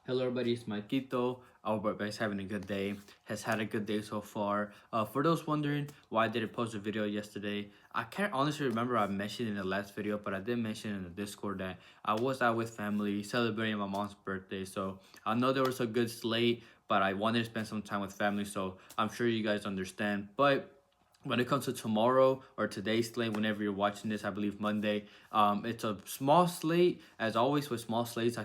Hello everybody, it's Maikito. I hope everybody's having a good day. Has had a good day so far. For those wondering why I didn't post a video yesterday, I can't honestly remember I mentioned in the last video, but I did mention in the Discord that I was out with family celebrating my mom's birthday. So I know there was a good slate, but I wanted to spend some time with family, so I'm sure you guys understand. But when it comes to tomorrow or today's slate, whenever you're watching this, I believe Monday, it's a small slate. As always with small slates, I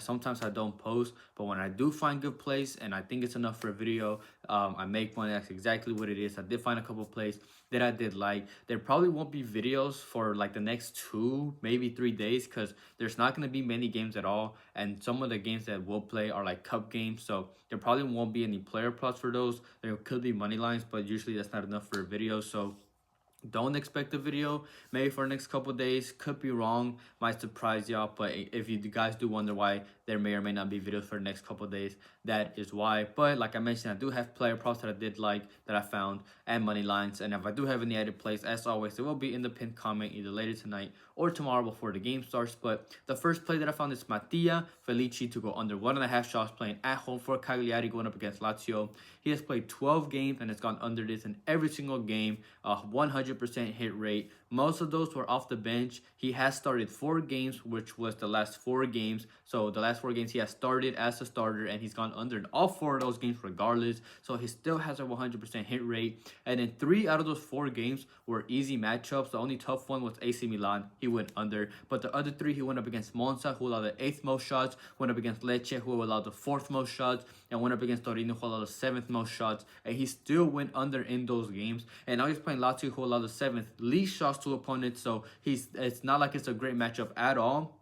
don't post, but when I do find good plays and I think it's enough for a video, I make one. That's exactly what it is. I did find a couple plays that I did like. There probably won't be videos for like the next 2, maybe 3 days, because there's not gonna be many games at all, and some of the games that we'll play are like cup games, so there probably won't be any player props for those. There could be money lines, but usually that's not enough for a video. So don't expect a video maybe for the next couple days. Could be wrong, might surprise y'all, but if you guys do wonder why there may or may not be videos for the next couple days, that is why. But like I mentioned, I do have player props that I did like, that I found, and money lines. And if I do have any added plays, as always, it will be in the pinned comment either later tonight or tomorrow before the game starts. But the first play that I found is Felici to go under 1.5 shots, playing at home for Cagliari, going up against Lazio. He has played 12 games and has gone under this in every single game. 100% hit rate. Most of those were off the bench. He has started 4 games, which was the last 4 games. So the last 4 games he has started as a starter, and he's gone under in all 4 of those games regardless. So he still has a 100% hit rate. And then 3 out of those 4 games were easy matchups. The only tough one was AC Milan. He went under. But the other 3, he went up against Monza, who allowed the 8th most shots, went up against Lecce, who allowed the 4th most shots, and went up against Torino, who allowed the 7th most shots. And he still went under in those games. And now he's playing Lazio, who allowed the 7th least shots to opponents. So it's not like it's a great matchup at all.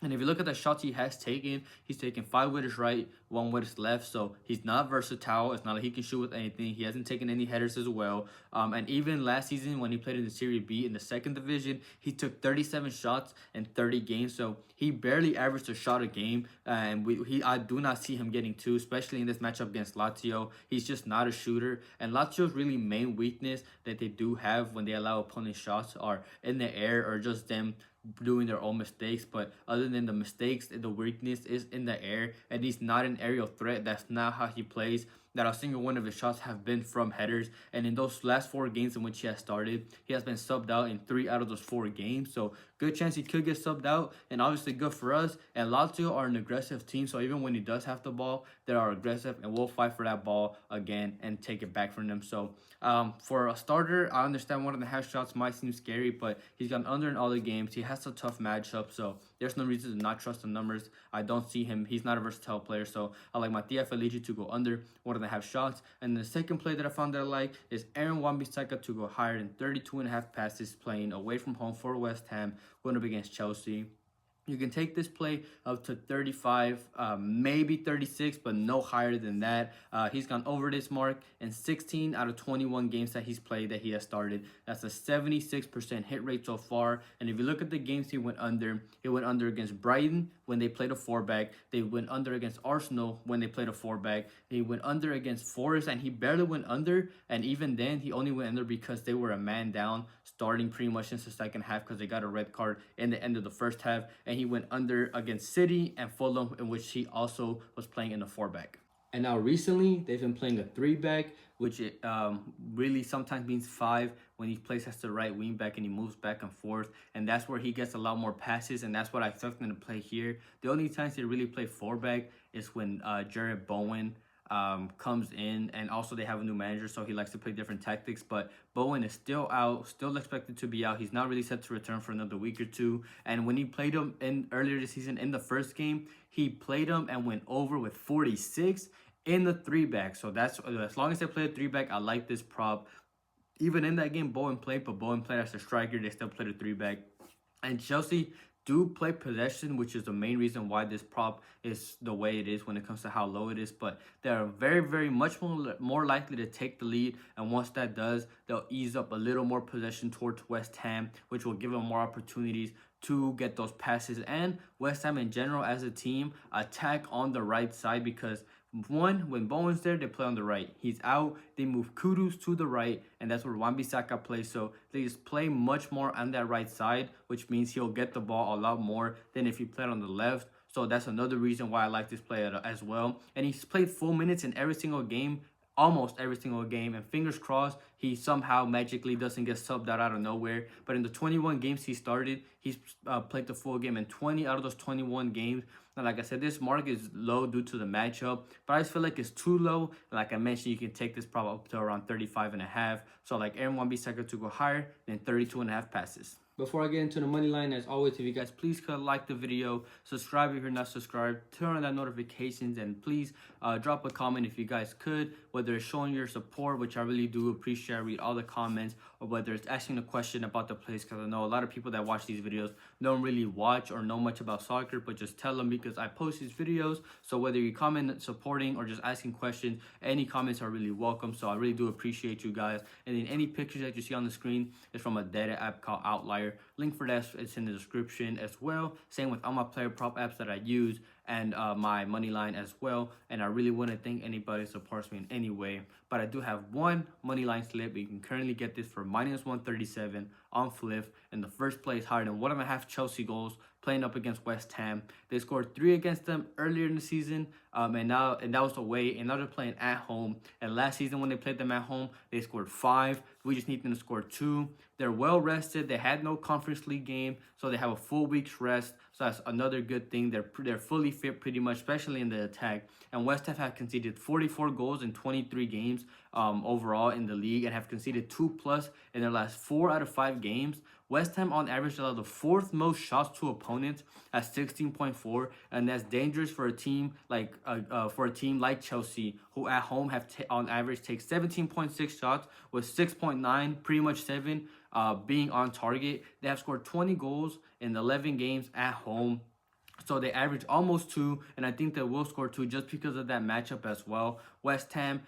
And if you look at the shots he has taken, he's taken 5 with his right, 1 with his left. So he's not versatile. It's not like he can shoot with anything. He hasn't taken any headers as well. And even last season when he played in the Serie B in the 2nd division, he took 37 shots in 30 games. So he barely averaged a shot a game. And I do not see him getting 2, especially in this matchup against Lazio. He's just not a shooter. And Lazio's really main weakness that they do have when they allow opponent shots are in the air, or just them doing their own mistakes. But other than the mistakes, the weakness is in the air, and he's not an aerial threat. That's not how he plays. That a single one of his shots have been from headers, and in those last 4 games in which he has started, he has been subbed out in 3 out of those 4 games. So good chance he could get subbed out, and obviously good for us. And Lazio are an aggressive team, so even when he does have the ball, they are aggressive, and we'll fight for that ball again and take it back from them. So for a starter, I understand 1.5 shots might seem scary, but he's gone under in all the games. He has a tough matchup, so there's no reason to not trust the numbers. I don't see him. He's not a versatile player, so I like Mattia Felici to go under 1.5 shots. And the second play that I found that I like is Aaron Wan-Bissaka to go higher than 32.5 passes, playing away from home for West Ham, going up against Chelsea. You can take this play up to 35, maybe 36, but no higher than that. He's gone over this mark in 16 out of 21 games that he's played, that he has started. That's a 76% hit rate so far. And if you look at the games he went under against Brighton when they played a 4-back. They went under against Arsenal when they played a 4-back. He went under against Forest, and he barely went under. And even then, he only went under because they were a man down, starting pretty much since the second half, because they got a red card in the end of the first half. And he went under against City and Fulham, in which he also was playing in a 4-back. And now recently, they've been playing a 3-back, which really sometimes means 5 when he plays as the right wing back and he moves back and forth. And that's where he gets a lot more passes, and that's what I expect him to play here. The only times they really play 4-back is when Jared Bowen comes in, and also they have a new manager, so he likes to play different tactics. But Bowen is still out, still expected to be out. He's not really set to return for another week or 2. And when he played him in earlier this season in the first game, he played him and went over with 46 in the 3-back. So that's, as long as they play a 3-back, I like this prop. Even in that game, Bowen played, but Bowen played as a striker. They still played a 3-back. And Chelsea do play possession, which is the main reason why this prop is the way it is when it comes to how low it is. But they're very, very much more likely to take the lead. And once that does, they'll ease up a little more possession towards West Ham, which will give them more opportunities to get those passes. And West Ham in general as a team attack on the right side, because one, when Bowen's there, they play on the right. He's out, they move Kudus to the right, and that's where Wan-Bissaka plays. So they just play much more on that right side, which means he'll get the ball a lot more than if he played on the left. So that's another reason why I like this player as well. And he's played full minutes in every single game, almost every single game, and fingers crossed he somehow magically doesn't get subbed out of nowhere. But in the 21 games he started, he's played the full game in 20 out of those 21 games. And like I said, this mark is low due to the matchup, but I just feel like it's too low. Like I mentioned, you can take this probably up to around 35.5. So like Aaron Wan-Bissaka to go higher than 32.5 passes. Before I get into the money line, as always, if you guys please could like the video, subscribe if you're not subscribed, turn on that notifications, and please drop a comment if you guys could, whether it's showing your support, which I really do appreciate. I read all the comments, or whether it's asking a question about the plays, because I know a lot of people that watch these videos don't really watch or know much about soccer, but just tell them because I post these videos. So whether you comment supporting or just asking questions, any comments are really welcome. So I really do appreciate you guys. And then any pictures that you see on the screen is from a data app called Outlier. Link for that is in the description as well. Same with all my player prop apps that I use, and my money line as well. And I really want to thank anybody who supports me in any way. But I do have one money line slip. You can currently get this for -137 on Fliff, and the first play is higher than 1.5 Chelsea goals playing up against West Ham. They scored 3 against them earlier in the season, and that was away, and now they're playing at home. And last season when they played them at home, they scored 5. We just need them to score 2. They're well rested. They had no Conference League game, so they have a full week's rest. So that's another good thing. They're fully fit pretty much, especially in the attack. And West Ham have conceded 44 goals in 23 games overall in the league, and have conceded 2+ in their last 4 out of 5 games. West Ham on average allowed the 4th most shots to opponents at 16.4, and that's dangerous for a team like Chelsea, who at home have on average take 17.6 shots with 6.9, pretty much 7 being on target. They have scored 20 goals in 11 games at home. So they average almost 2, and I think they will score 2 just because of that matchup as well. West Ham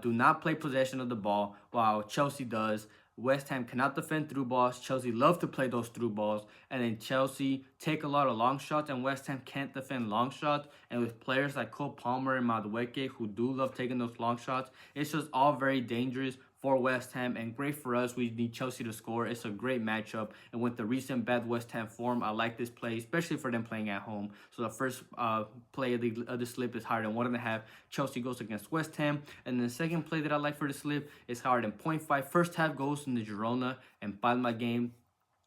do not play possession of the ball, while Chelsea does. West Ham cannot defend through balls. Chelsea love to play those through balls. And then Chelsea take a lot of long shots, and West Ham can't defend long shots. And with players like Cole Palmer and Madueke, who do love taking those long shots, it's just all very dangerous for West Ham, and great for us. We need Chelsea to score. It's a great matchup, and with the recent bad West Ham form, I like this play, especially for them playing at home. So the first play of the slip is higher than 1.5 Chelsea goals against West Ham, and the second play that I like for the slip is higher than 0.5 first half goals in the Girona and Palma game.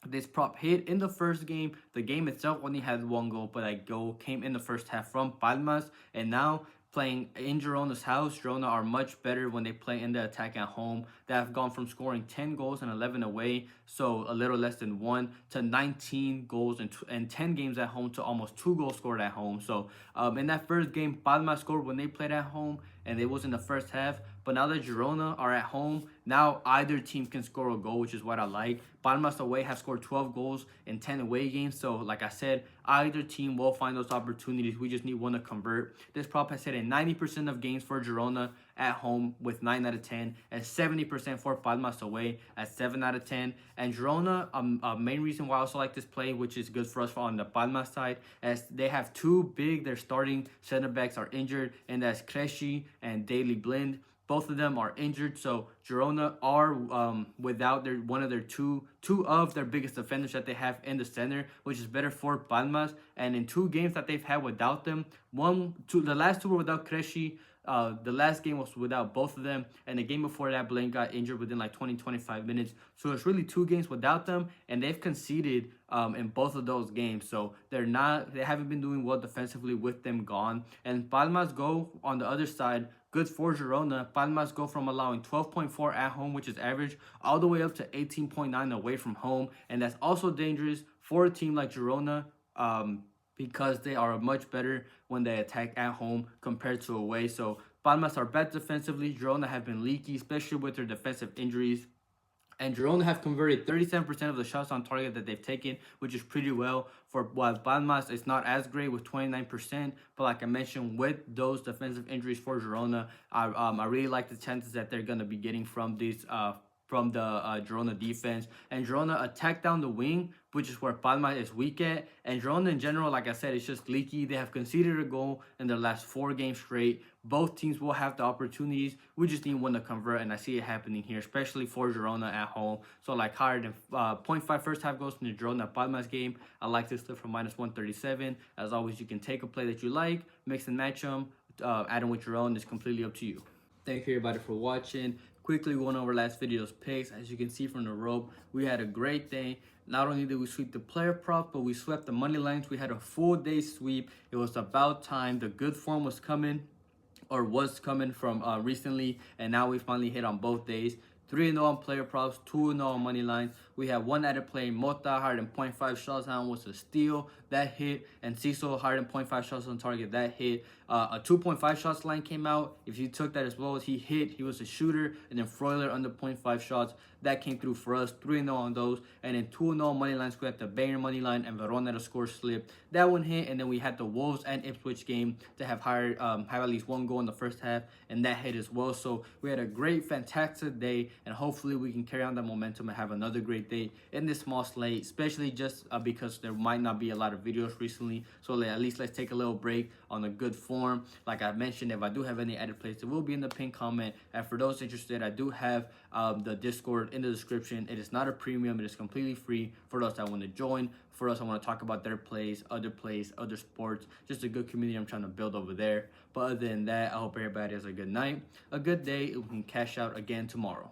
This prop hit in the first game. The game itself only had 1 goal, but that goal came in the first half from Palmas, and now playing in Girona's house, Girona are much better when they play in the attack at home. They have gone from scoring 10 goals and 11 away, so a little less than 1, to 19 goals and 10 games at home, to almost 2 goals scored at home. So in that first game, Palma scored when they played at home, and it was in the first half. But now that Girona are at home, now either team can score a goal, which is what I like. Palmas away have scored 12 goals in 10 away games. So like I said, either team will find those opportunities. We just need one to convert. This prop has hit in 90% of games for Girona at home with 9 out of 10, and 70% for Palmas away at 7 out of 10. And Girona, main reason why I also like this play, which is good for us on the Palmas side, as they have their starting center backs are injured, and that's Felici and Daily Blind. Both of them are injured, so Girona are without one of their two of their biggest defenders that they have in the center, which is better for Palmas. And in 2 games that they've had without them, the last 2 were without Felici. The last game was without both of them, and the game before that, Blaine got injured within like 20-25 minutes. So it's really 2 games without them, and they've conceded in both of those games. So they haven't been doing well defensively with them gone. And Palmas go on the other side. Good for Girona. Palmas go from allowing 12.4 at home, which is average, all the way up to 18.9 away from home. And that's also dangerous for a team like Girona, because they are much better when they attack at home compared to away. So Palmas are bad defensively. Girona have been leaky, especially with their defensive injuries. And Girona have converted 37% of the shots on target that they've taken, which is pretty well. While Palmas is not as great with 29%, but like I mentioned, with those defensive injuries for Girona, I really like the chances that they're going to be getting from these from the Girona defense, and Girona attacked down the wing, which is where Palma is weak at. And Girona in general, like I said, it's just leaky. They have conceded a goal in their last 4 games straight. Both teams will have the opportunities. We just need one to convert, and I see it happening here, especially for Girona at home. So like higher than 0.5 first half goals in the Girona Palma's game. I like this stuff from -137. As always, you can take a play that you like, mix and match them, add them with your own. It's completely up to you. Thank you everybody for watching. Quickly going over last video's picks. As you can see from the rope, we had a great day. Not only did we sweep the player prop, but we swept the money lines. We had a full day sweep. It was about time. The good form was coming, or was coming from recently, and now we finally hit on both days. 3-0 on player props, 2-0 on money lines. We had one added play, Mota higher than 0.5 shots on was a steal, that hit, and Cecil higher than 0.5 shots on target, that hit. A 2.5 shots line came out. If you took that as well, he hit, he was a shooter, and then Freuler under 0.5 shots, that came through for us. 3-0 on those, and then 2-0 on money lines. We had the Bayer money line and Verona to score slip. That one hit, and then we had the Wolves and Ipswich game to have higher, have at least one goal in the first half, and that hit as well. So we had a great, fantastic day, and hopefully we can carry on that momentum and have another great day in this small slate, especially just because there might not be a lot of videos recently. So at least let's take a little break on a good form. Like I mentioned, if I do have any added plays, it will be in the pinned comment. And for those interested, I do have the Discord in the description. It is not a premium. It is completely free for those that want to join. For us, I want to talk about their plays, other sports, just a good community I'm trying to build over there. But other than that, I hope everybody has a good night, a good day, and we can cash out again tomorrow.